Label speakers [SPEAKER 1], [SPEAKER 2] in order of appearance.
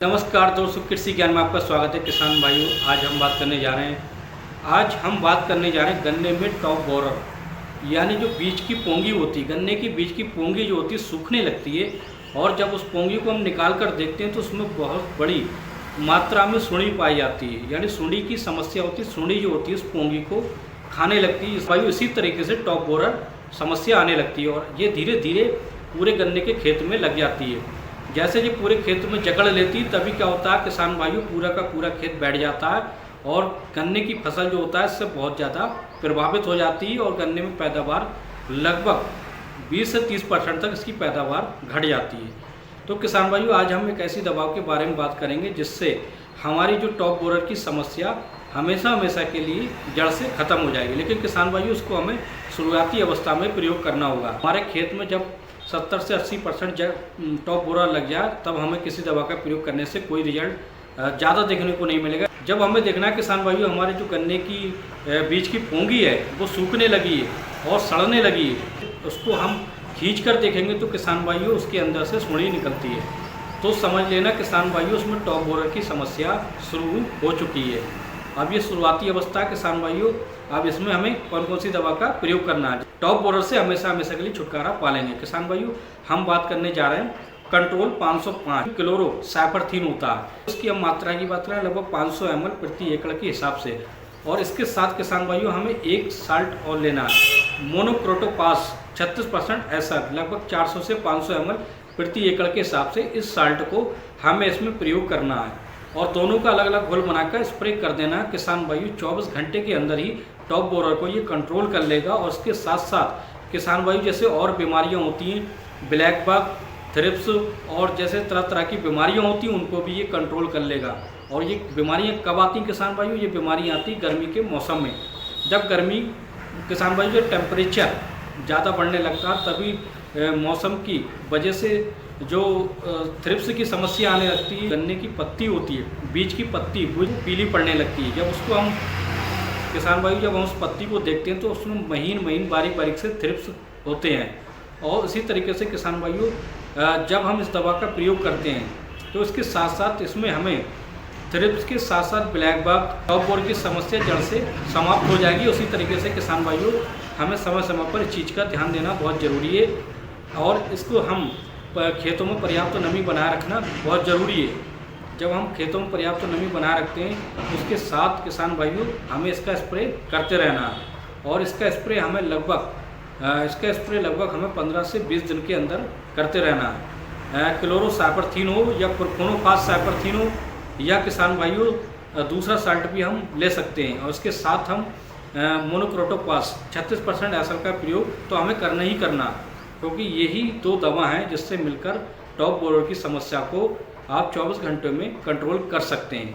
[SPEAKER 1] नमस्कार दोस्तों, कृषि ज्ञान में आपका स्वागत है। किसान भाइयों, आज हम बात करने जा रहे हैं गन्ने में टॉप बोरर यानी जो बीज की पोंगी होती है, गन्ने की बीज की पोंगी जो होती है सूखने लगती है और जब उस पोंगी को हम निकाल कर देखते हैं तो उसमें बहुत बड़ी मात्रा में सुंडी पाई जाती है, यानी सुंडी की समस्या होती है। सुंडी जो होती है उस पोंगी को खाने लगती है। भाइयों, इसी तरीके से टॉप बोरर समस्या आने लगती है और ये धीरे धीरे पूरे गन्ने के खेत में लग जाती है। जैसे ये पूरे खेत में जकड़ लेती तभी क्या होता है किसान भाइयों, पूरा का पूरा खेत बैठ जाता है और गन्ने की फसल जो होता है इससे बहुत ज़्यादा प्रभावित हो जाती है और गन्ने में पैदावार लगभग 20 से 30% तक इसकी पैदावार घट जाती है। तो किसान भाइयों, आज हम एक ऐसी दवा के बारे में बात करेंगे जिससे हमारी जो टॉप बोरर की समस्या हमेशा के लिए जड़ से ख़त्म हो जाएगी। लेकिन किसान भाइयों, उसको हमें शुरुआती अवस्था में प्रयोग करना होगा। हमारे खेत में जब 70 से 80% टॉप बोरर लग जाए तब हमें किसी दवा का प्रयोग करने से कोई रिजल्ट ज़्यादा देखने को नहीं मिलेगा। जब हमें देखना है किसान भाइयों, हमारे जो गन्ने की बीज की पोंगी है वो सूखने लगी है और सड़ने लगी है, उसको हम खींच कर देखेंगे तो किसान भाइयों उसके अंदर से सुंडी निकलती है। तो समझ लेना किसान भाइयों, उसमें टॉप बोरर की समस्या शुरू हो चुकी है। अब ये शुरुआती अवस्था किसान भाइयों, अब इसमें हमें कौन कौन सी दवा का प्रयोग करना है। टॉप बोरर से हमेशा के लिए छुटकारा पा लेंगे। किसान भाइयों, हम बात करने जा रहे हैं कंट्रोल 505 क्लोरोसाइपरथीन होता है। उसकी हम मात्रा की बात करें लगभग 500 ml प्रति एकड़ के हिसाब से। और इसके साथ किसान भाइयों हमें एक साल्ट और लेना है, मोनोक्रोटोपास 36% एसर लगभग 400 से 500 ml प्रति एकड़ के हिसाब से। इस साल्ट को हमें इसमें प्रयोग करना है और दोनों का अलग अलग घोल बनाकर स्प्रे कर देना है। किसान भाइयों, 24 घंटे के अंदर ही टॉप बोरर को ये कंट्रोल कर लेगा। और इसके साथ साथ किसान भाइयों, जैसे और बीमारियां होती हैं, ब्लैक बग, थ्रिप्स और जैसे तरह तरह की बीमारियां होती हैं, उनको भी ये कंट्रोल कर लेगा। और ये बीमारियां कब आती हैं किसान भाइयों? ये बीमारियां आती हैं गर्मी के मौसम में। जब गर्मी किसान भाइयों जो टेम्परेचर ज़्यादा बढ़ने लगता है तभी मौसम की वजह से जो थ्रिप्स की समस्या आने लगती है। गन्ने की पत्ती होती है, बीज की पत्ती वो पीली पड़ने लगती है। जब उसको हम किसान भाई जब हम उस पत्ती को देखते हैं तो उसमें महीन बारीक बारीक से थ्रिप्स होते हैं। और इसी तरीके से किसान भाइयों, जब हम इस दवा का प्रयोग करते हैं तो इसके साथ साथ इसमें हमें थ्रिप्स के साथ साथ ब्लैक बग, टॉप बोरर की समस्या जड़ से समाप्त हो जाएगी। उसी तरीके से किसान भाइयों, हमें समय समय पर इस चीज़ का ध्यान देना बहुत ज़रूरी है और इसको हम खेतों में पर्याप्त नमी बनाए रखना बहुत ज़रूरी है। जब हम खेतों में पर्याप्त नमी बनाए रखते हैं उसके साथ किसान भाइयों हमें इसका स्प्रे करते रहना है। और इसका स्प्रे हमें लगभग हमें 15 से 20 दिन के अंदर करते रहना है। क्लोरोसाइपरथीन हो या प्रोफेनोफास साइपरथीन हो या किसान भाइयों दूसरा साल्ट भी हम ले सकते हैं। और इसके साथ हम मोनोक्रोटोपास 36% एसर का प्रयोग तो हमें करना ही करना, क्योंकि यही दो दवा हैं जिससे मिलकर टॉप बोरर की समस्या को आप 24 घंटों में कंट्रोल कर सकते हैं।